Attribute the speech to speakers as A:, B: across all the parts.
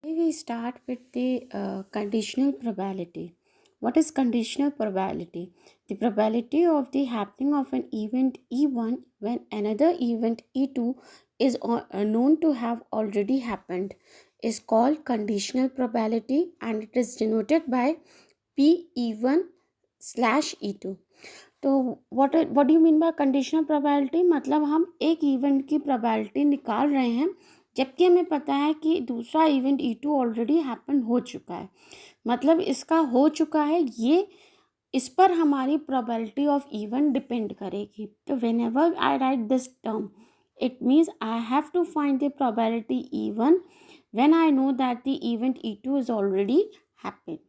A: We start with the conditional probability. What is conditional probability? The probability of the happening of an event E1 when another event E2 is known to have already happened is called conditional probability, and it is denoted by P E1 slash E2. तो what do you mean by conditional probability? मतलब हम एक event की probability निकाल रहे हैं जबकि हमें पता है कि दूसरा इवेंट E2 ऑलरेडी हैपन हो चुका है। मतलब इसका हो चुका है, ये इस पर हमारी probability ऑफ इवेंट डिपेंड करेगी। तो whenever I write this term, it means I have to find the probability E1 when I know that the event E2 is already happened.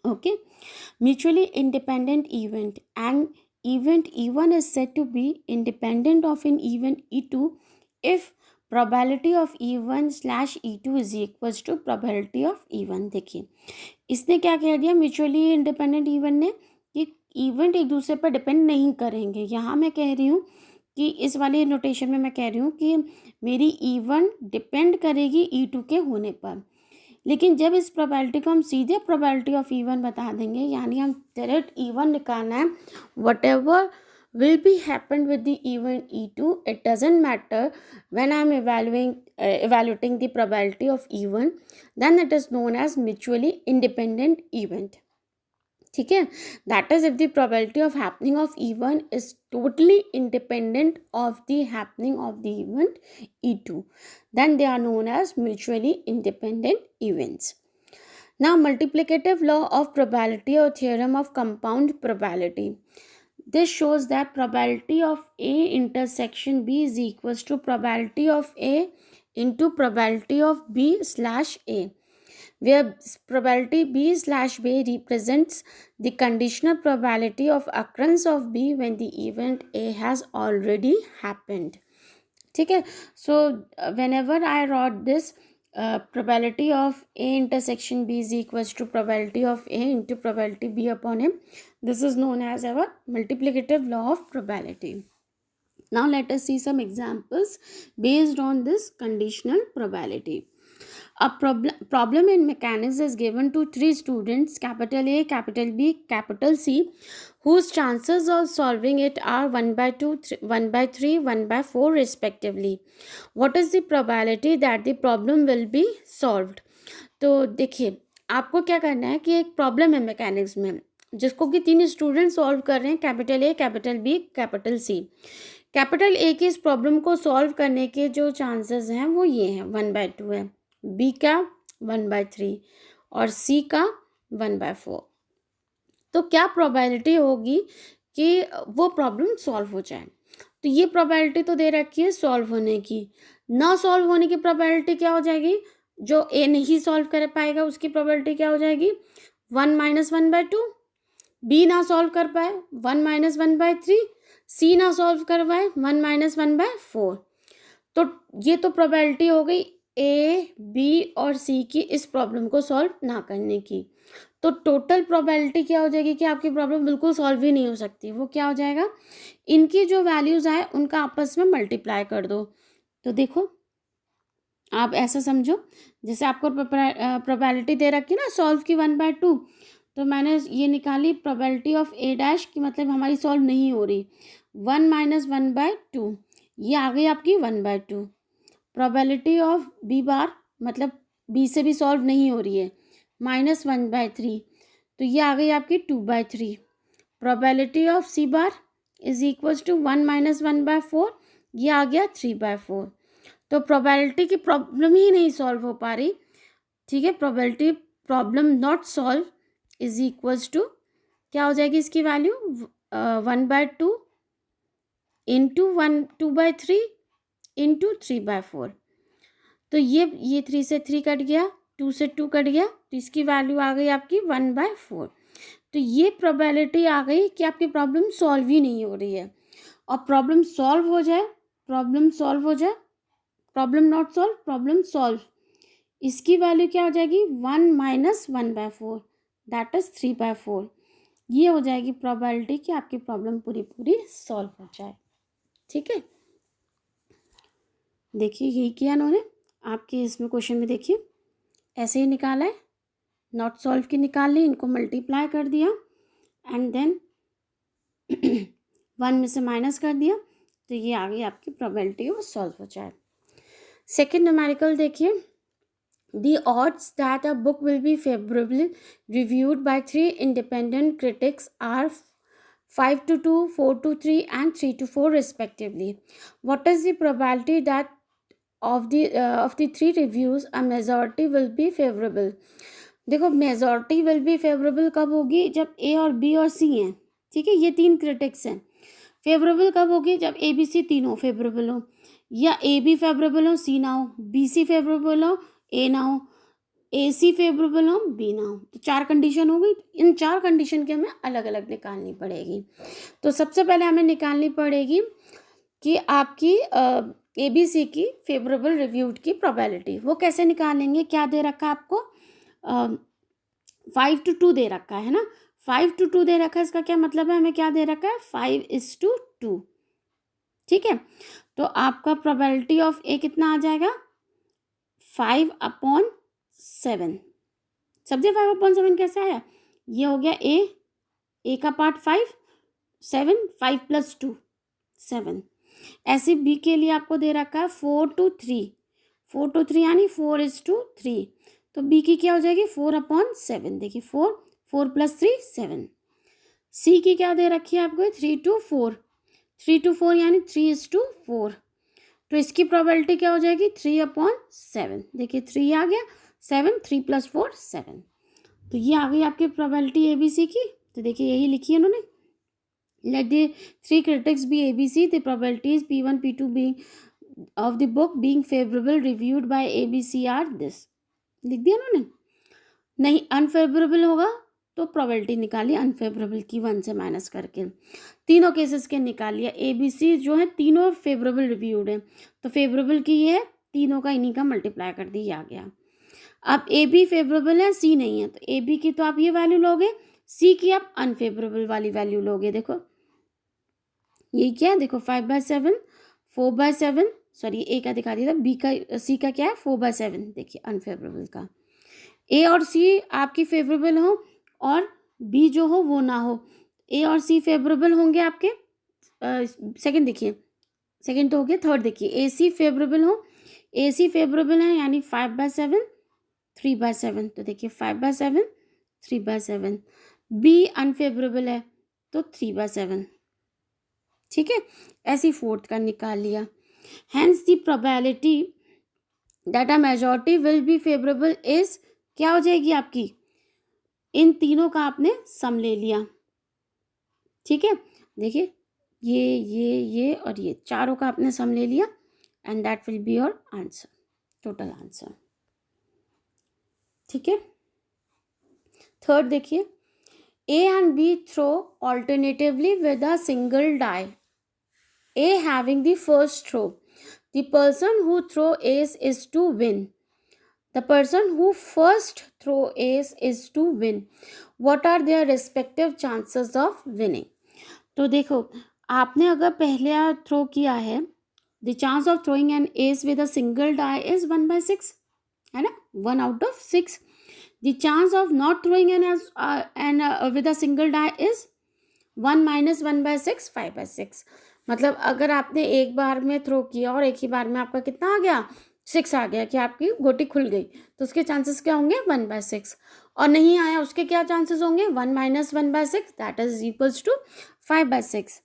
A: Okay, mutually independent event, and event E1 is said to be independent of an event E2 if probability of E1 slash E2 is equals to probability of E1। देखिए इसने क्या कह दिया, mutually independent event ने, कि event एक दूसरे पर डिपेंड नहीं करेंगे। यहाँ मैं कह रही हूँ कि इस वाले नोटेशन में मैं कह रही हूँ कि मेरी E1 डिपेंड करेगी E2 के होने पर, लेकिन जब इस प्रोबेबिलिटी को हम सीधे प्रोबेबिलिटी ऑफ E1 बता देंगे, यानी हम डायरेक्ट E1 निकालना है, what ever will be happened with the event E2, it doesn't matter when I'm evaluating the probability of E1, then it is known as mutually independent event। ठीक है, that is if the probability of happening of even is totally independent of the happening of the event E2, then they are known as mutually independent events। Now multiplicative law of probability or theorem of compound probability, this shows that probability of A intersection B is equals to probability of A into probability of B slash A, where probability B slash B represents the conditional probability of occurrence of B when the event A has already happened। ठीक है, so whenever I wrote this probability of A intersection B is equals to probability of A into probability B upon M, this is known as our multiplicative law of probability। Now let us see some examples based on this conditional probability। A problem in mechanics is given to three students, capital A, capital B, capital C, whose chances of solving it are 1/2, 1/3, 1/4 respectively। What is the probability that the problem will be solved? तो देखिए आपको क्या करना है कि एक problem है mechanics में जिसको कि तीन स्टूडेंट सॉल्व कर रहे हैं, capital A, capital B, capital C. Capital A की इस प्रॉब्लम को सॉल्व करने के जो चांसेस हैं वो ये हैं, 1/2 है, बी का 1/3 और सी का 1/4। तो क्या प्रोबेबिलिटी होगी कि वो प्रॉब्लम सॉल्व हो जाए? तो ये प्रोबेबिलिटी तो दे रखी है सॉल्व होने की, ना सॉल्व होने की प्रोबेबिलिटी क्या हो जाएगी? जो ए नहीं सॉल्व कर पाएगा उसकी प्रोबेबिलिटी क्या हो जाएगी? 1 - 1/2। बी ना सॉल्व कर पाए 1 - 1/3, सी ना सॉल्व कर पाए 1 - 1/4। तो ये तो प्रोबेबिलिटी हो गई ए, बी और सी की इस प्रॉब्लम को सॉल्व ना करने की। तो टोटल प्रोबेबिलिटी क्या हो जाएगी कि आपकी प्रॉब्लम बिल्कुल सॉल्व ही नहीं हो सकती। वो क्या हो जाएगा, इनकी जो वैल्यूज आए उनका आपस में मल्टीप्लाई कर दो। तो देखो आप ऐसा समझो जैसे आपको प्रोबेबिलिटी दे रखी ना सॉल्व की 1/2, तो मैंने ये निकाली प्रोबेबिलिटी ऑफ ए डैश की, मतलब हमारी सॉल्व नहीं हो रही, 1 - 1/2, ये आ गई आपकी 1/2। प्रोबेबिलिटी ऑफ बी बार, मतलब बी से भी सॉल्व नहीं हो रही है, -1/3, तो ये आ गई आपकी 2/3। Probability of C bar is equals to 1 - 1/4, ये आ गया 3/4। तो प्रोबेबिलिटी की प्रॉब्लम ही नहीं सॉल्व हो पा रही। ठीक है, probability problem not solve is equals to क्या हो जाएगी इसकी वैल्यू, 1/2 इंटू 2/3 इंटू 3/4। तो ये 3 से 3 कट गया, 2 से 2 कट गया, तो इसकी वैल्यू आ गई आपकी 1/4। तो ये प्रोबेबिलिटी आ गई कि आपकी प्रॉब्लम सॉल्व ही नहीं हो रही है। और प्रॉब्लम सॉल्व हो जाए, प्रॉब्लम सॉल्व हो जाए, problem not solve, problem solve, इसकी वैल्यू क्या हो जाएगी, 1 - 1/4, दैट इज 3/4। ये हो जाएगी प्रोबेबिलिटी कि आपकी प्रॉब्लम पूरी पूरी सॉल्व हो जाए। ठीक है, देखिए यही किया इन्होंने आपके इसमें क्वेश्चन में। देखिए ऐसे ही निकाला है, नॉट सॉल्व की निकाल ली, इनको मल्टीप्लाई कर दिया एंड देन 1 में से माइनस कर दिया, तो ये आ गई आपकी प्रोबेबिलिटी वो सॉल्व हो जाए। सेकेंड न्यूमेरिकल देखिए, the odds that a book will be favorably reviewed by 3 independent critics are 5 to 2, 4 to 3 and 3 to 4 respectively. What is the probability that of the 3 reviews a majority will be favorable? देखो majority will be favourable कब होगी, जब ए और B और सी हैं, ठीक है, ये 3 क्रिटिक्स हैं। फेवरेबल कब होगी, जब ए बी सी तीनों फेवरेबल हो, या ए बी फेवरेबल हो सी ना हो, बी सी फेवरेबल हो ए ना हो, ए सी फेवरेबल हो बी ना हो। तो 4 कंडीशन हो गई, इन 4 कंडीशन की हमें अलग अलग निकालनी पड़ेगी। तो सबसे पहले हमें निकालनी पड़ेगी कि आपकी ए बी सी की फेवरेबल रिव्यूड की प्रोबेबिलिटी। वो कैसे निकालेंगे, क्या दे रखा है आपको, 5 to 2 दे रखा है ना, 5 to 2 दे रखा है, इसका क्या मतलब है, हमें क्या दे रखा है 5:2, ठीक है। तो आपका प्रोबेबिलिटी ऑफ ए कितना आ जाएगा 5/7। समझे 5/7 कैसे आया, ये हो गया ए का पार्ट 5, 7, 5 + 2 7। ऐसे बी के लिए आपको दे रखा है 4 to 3, 4 to 3 यानी 4:3, तो बी की क्या हो जाएगी 4/7। देखिए 4 + 3 7। सी की क्या दे रखी है आपको 3 to 4, 3 to 4 यानी 3:4, तो इसकी प्रोबेबिलिटी क्या हो जाएगी 3/7। देखिए 3 आ गया, 7, 3 + 4 7, तो ये आ गई आपकी प्रोबेबिलिटी ए बी सी की। तो देखिए यही लिखी है उन्होंने, let the 3 critics be ABC, the probabilities P1 P2 being of the book being favorable reviewed by ABC are this। लिख दिया उन्होंने, नहीं अनफेवरेबल होगा तो प्रोबेबिलिटी निकालिए अनफेवरेबल की 1 से माइनस करके। तीनों केसेस के निकाल लिया, ए बी सी जो है तीनों फेवरेबल रिव्यूड है, तो फेवरेबल की ये है, तीनों का इन्हीं का मल्टीप्लाई कर दिया आ गया। अब ए बी फेवरेबल है सी नहीं है, तो ए बी की तो आप ये वैल्यू लोगे, सी की आप अनफेवरेबल वाली वैल्यू लोगे। देखो ये क्या है, देखो 5/7, 4/7, सॉरी ए का दिखा दिया था, बी का सी का क्या है 4/7। देखिए अनफेवरेबल का, ए और सी आपकी फेवरेबल हो और बी जो हो वो ना हो, ए और सी फेवरेबल होंगे आपके। सेकंड देखिए, सेकंड तो हो गया, थर्ड देखिए ए सी फेवरेबल हो, ए सी फेवरेबल है यानी 5/7, 3/7, तो देखिए 5/7, 3/7। बी अनफेवरेबल है तो 3/7, ठीक है। ऐसी फोर्थ का निकाल लिया। Hence the probability that a majority will be favourable is, क्या हो जाएगी आपकी, इन तीनों का आपने सम ले लिया, ठीक है। देखिए ये और ये चारों का आपने सम ले लिया and that will be your answer, total answer, ठीक है। थर्ड देखिए, A and B throw alternatively with a single die, A having the first throw. The person who throw ace is to win. The person who first throw ace is to win. What are their respective chances of winning? तो देखो आपने अगर पहले throw किया है, the chance of throwing an ace with a single die is 1/6, है ना, 1 out of 6. The chance of not throwing with a single die is 1 - 1/6, 5/6। मतलब अगर आपने एक बार में थ्रो किया और एक ही बार में आपका कितना आ गया 6 आ गया कि आपकी गोटी खुल गई, तो उसके चांसेस क्या होंगे 1/6, और नहीं आया उसके क्या चांसेस होंगे 1 - 1/6, that is equals to 5/6।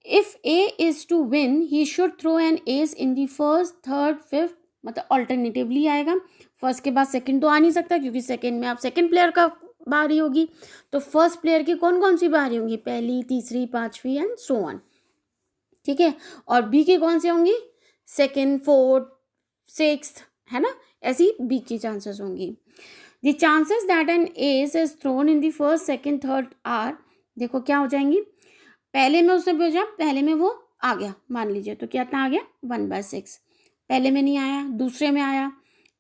A: If A is to win he should throw an ace in the first, third, fifth, मतलब ऑल्टरनेटिवली आएगा, फर्स्ट के बाद सेकंड तो आ नहीं सकता क्योंकि सेकंड में आप सेकंड प्लेयर का बारी होगी, तो फर्स्ट प्लेयर की कौन कौन सी बारी होंगी, पहली, तीसरी, पांचवी एंड सो ऑन, ठीक है। और बी की कौन सी होंगी, सेकंड, फोर्थ, सिक्स्थ, है ना, ऐसी बी की चांसेस होंगी। The chances that an ace is thrown in the first, second, third are, देखो क्या हो जाएंगी, पहले में उसने भेजा, पहले में वो आ गया मान लीजिए, तो क्या आ गया 1/6, पहले में नहीं आया दूसरे में आया,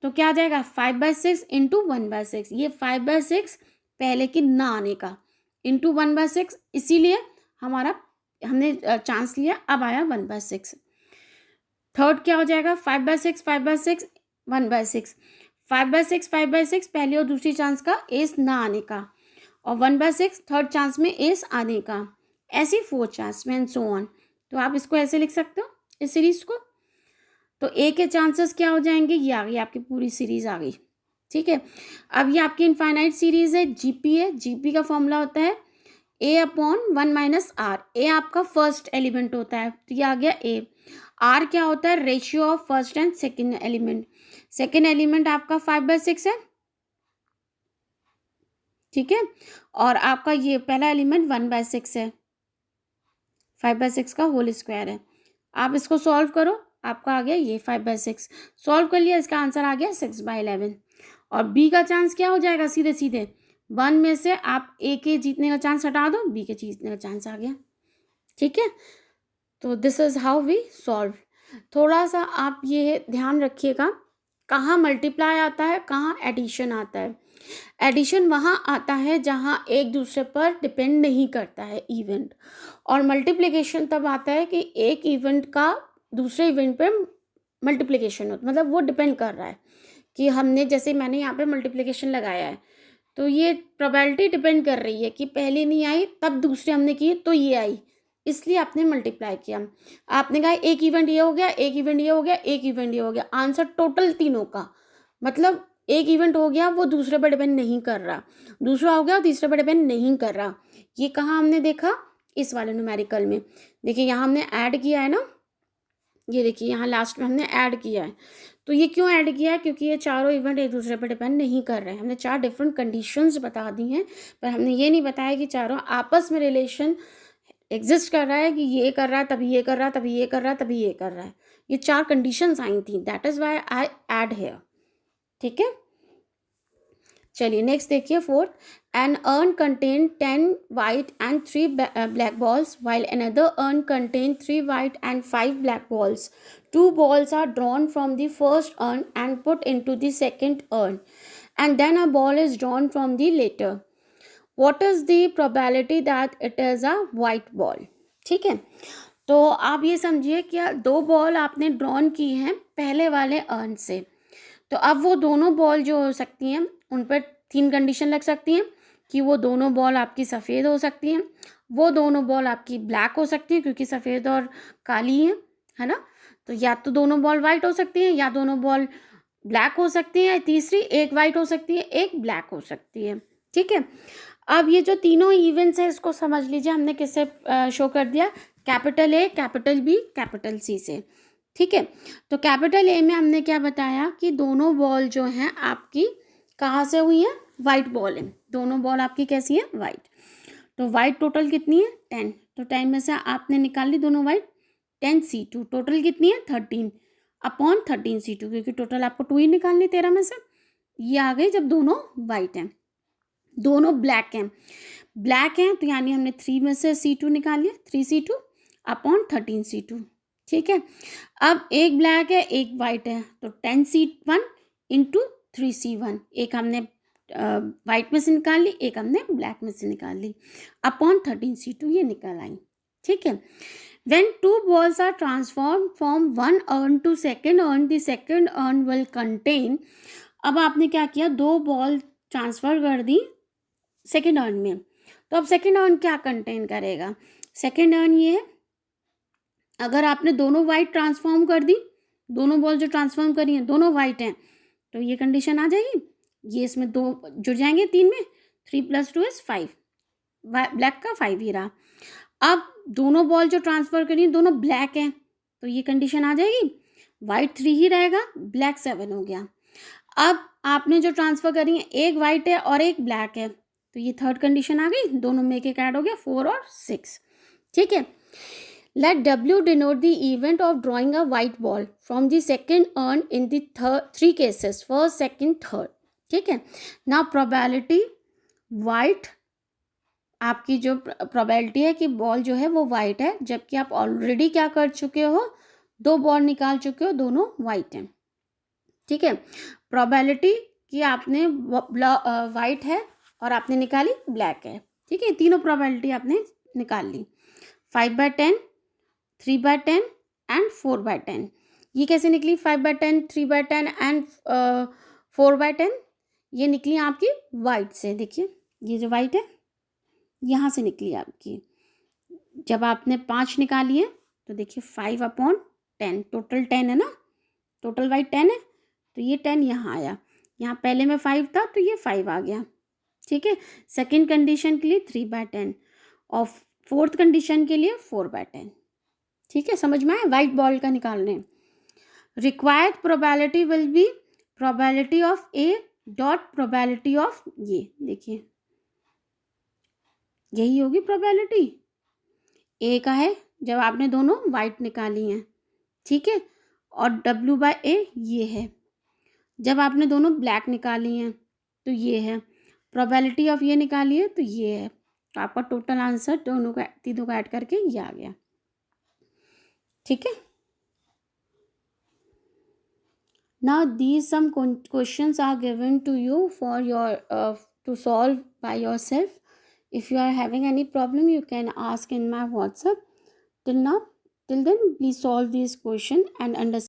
A: तो क्या आ जाएगा 5/6 इंटू 1/6, ये 5/6 पहले की ना आने का इंटू 1/6, इसीलिए हमने चांस लिया, अब आया 1/6। थर्ड क्या हो जाएगा 5/6, 5/6, 1/6, 5/6 5/6 पहले और दूसरी चांस का एस ना आने का, और 1/6 थर्ड चांस में एस आने का, ऐसी 4 चांस में एंड सो ऑन। तो आप इसको ऐसे लिख सकते हो इस सीरीज को। तो ए के चांसेस क्या हो जाएंगे, ये आ गई आपकी पूरी सीरीज आ गई। ठीक है, अब ये आपकी इनफाइनाइट सीरीज है, जीपी है। जीपी का फॉर्मूला होता है A/1 - R। ए आपका फर्स्ट एलिमेंट होता है, तो ये आ गया ए। आर क्या होता है, ratio of first and second element. Second element आपका 5/6 है, ठीक है, और आपका ये पहला एलिमेंट 1/6 है, 5/6 का होल स्क्वायर है। आप इसको सॉल्व करो, आपका आ गया ये 5/6। सॉल्व कर लिया, इसका आंसर आ गया 6/11। और बी का चांस क्या हो जाएगा, सीधे सीधे 1 में से आप ए के जीतने का चांस हटा दो, बी के जीतने का चांस आ गया। ठीक है, तो this is how we solve. थोड़ा सा आप ये ध्यान रखिएगा, कहाँ मल्टीप्लाई आता है, कहाँ एडिशन आता है। एडिशन वहाँ आता है जहाँ एक दूसरे पर डिपेंड नहीं करता है इवेंट, और मल्टीप्लिकेशन तब आता है कि एक इवेंट का दूसरे इवेंट पे मल्टीप्लिकेशन होता, मतलब वो डिपेंड कर रहा है कि हमने, जैसे मैंने यहाँ पे मल्टीप्लिकेशन लगाया है, तो ये प्रोबेबिलिटी डिपेंड कर रही है कि पहले नहीं आई तब दूसरे हमने की तो ये आई, इसलिए आपने मल्टीप्लाई किया। आपने कहा एक इवेंट ये हो गया, एक इवेंट ये हो गया, एक इवेंट ये हो गया, आंसर टोटल तीनों का, मतलब एक इवेंट हो गया वो दूसरे पर डिपेंड नहीं कर रहा, दूसरा हो गया तीसरे पर डिपेंड नहीं कर रहा। ये कहाँ हमने देखा, इस वाले न्यूमेरिकल में। देखिए यहाँ हमने ऐड किया है ना, ये देखिए यहाँ लास्ट में हमने ऐड किया है। तो ये क्यों ऐड किया है, क्योंकि ये चारों इवेंट एक दूसरे पर डिपेंड नहीं कर रहे हैं। हमने 4 डिफरेंट कंडीशंस बता दी हैं, पर हमने ये नहीं बताया कि चारों आपस में रिलेशन एग्जिस्ट कर रहा है कि ये कर रहा है तभी ये कर रहा है, तभी ये कर रहा है, तभी ये कर रहा है। ये 4 कंडीशंस आई थी, that is why I add here. ठीक है, चलिए नेक्स्ट देखिए 4th। An urn contain 10 white and 3 black balls while another urn contain 3 white and 5 black balls. 2 balls are drawn from the first urn and put into the second urn, and then a ball is drawn from the latter. What is the probability that it is a white ball? ठीक है, तो आप ये समझिए कि 2 ball आपने drawn की हैं पहले वाले अर्न से, तो अब वो दोनों बॉल जो हो सकती हैं उन पर 3 कंडीशन लग सकती हैं कि वो दोनों बॉल आपकी सफ़ेद हो सकती हैं, वो दोनों बॉल आपकी ब्लैक हो सकती हैं क्योंकि सफ़ेद और काली हैं, है ना। तो या तो दोनों बॉल वाइट हो सकती हैं, या दोनों बॉल ब्लैक हो सकती हैं, तीसरी एक वाइट हो सकती है, एक ब्लैक हो सकती है। ठीक है, अब ये जो तीनों इवेंट्स हैं इसको समझ लीजिए हमने किससे शो कर दिया, capital A, capital B, capital C से। ठीक है, तो कैपिटल ए में हमने क्या बताया कि दोनों बॉल जो हैं आपकी कहाँ से हुई है, वाइट बॉल है, दोनों बॉल आपकी कैसी है, वाइट। तो वाइट टोटल कितनी है, 10, तो 10 में से आपने निकाल ली दोनों वाइट, 10C2 टोटल कितनी है, 13 अपॉन 13C2, क्योंकि टोटल आपको 2 ही निकालनी 13 में से। ये आ गई जब दोनों वाइट हैं, दोनों ब्लैक हैं, ब्लैक हैं तो यानी हमने 3 में से C2 निकाल लिया, 3C2 अपॉन 13C2। ठीक है, अब एक ब्लैक है एक वाइट है, तो 10C1 इंटू 3C1, एक हमने वाइट में से निकाल ली, एक हमने ब्लैक में से निकाल ली, अपॉन 13C2 ये निकल आई। ठीक है, when 2 balls are transformed from one urn to second urn, the second urn will contain, अब आपने क्या किया, 2 बॉल ट्रांसफ़र कर दी सेकेंड अर्न में, तो अब सेकेंड अर्न क्या कंटेन करेगा, सेकेंड अर्न ये है, अगर आपने दोनों वाइट ट्रांसफॉर्म कर दी, दोनों बॉल जो ट्रांसफॉर्म करी हैं दोनों वाइट हैं, तो ये कंडीशन आ जाएगी, ये इसमें 2 जुड़ जाएंगे 3 में, 3 + 2 = 5, ब्लैक का 5 ही रहा। अब दोनों बॉल जो ट्रांसफ़र करी हैं दोनों ब्लैक हैं, तो ये कंडीशन आ जाएगी, वाइट 3 ही रहेगा, ब्लैक 7 हो गया। अब आपने जो ट्रांसफ़र करी है एक वाइट है और एक ब्लैक है, तो ये थर्ड कंडीशन आ गई, दोनों में एक ऐड हो गया, 4 और 6। ठीक है, let W denote the event of drawing a white ball from the second urn in the 3 cases, first second third. ठीक है, ना प्रोबेबिलिटी वाइट, आपकी जो प्रोबेबिलिटी है कि बॉल जो है वो वाइट है, जबकि आप ऑलरेडी क्या कर चुके हो, 2 बॉल निकाल चुके हो, दोनों वाइट हैं। ठीक है, प्रोबेबिलिटी कि आपने वाइट है और आपने निकाली ब्लैक है। ठीक है, तीनों प्रोबेबिलिटी आपने निकाल ली, 5/10, 3/10 एंड 4/10। ये कैसे निकली, 5/10, 3/10 एंड 4/10 ये निकली आपकी वाइट से, देखिए ये जो वाइट है यहाँ से निकली आपकी। जब आपने 5 निकाली है तो देखिए 5/10, टोटल 10 है ना, टोटल वाइट 10 है, तो ये 10 यहाँ आया, यहाँ पहले में 5 था तो ये 5 आ गया, ठीक है। सेकेंड कंडीशन के लिए 3/10 और फोर्थ कंडीशन के लिए 4/10, ठीक है, समझ में आया। वाइट बॉल का निकालने, required probability will be probability of A dot probability of ये, देखिए यही होगी प्रोबेबिलिटी ए का है जब आपने दोनों वाइट निकाली हैं, ठीक है, और W/A ये है जब आपने दोनों ब्लैक निकाली हैं तो ये है, प्रोबेबिलिटी ऑफ ये निकाली है तो ये है, तो आपका टोटल आंसर दोनों का तीनों का ऐड करके ये आ गया, ठीक है। Now these some questions are given to you for your to solve by yourself. If you are having any problem, you can ask in my WhatsApp. Till now, till then, please solve these questions and understand.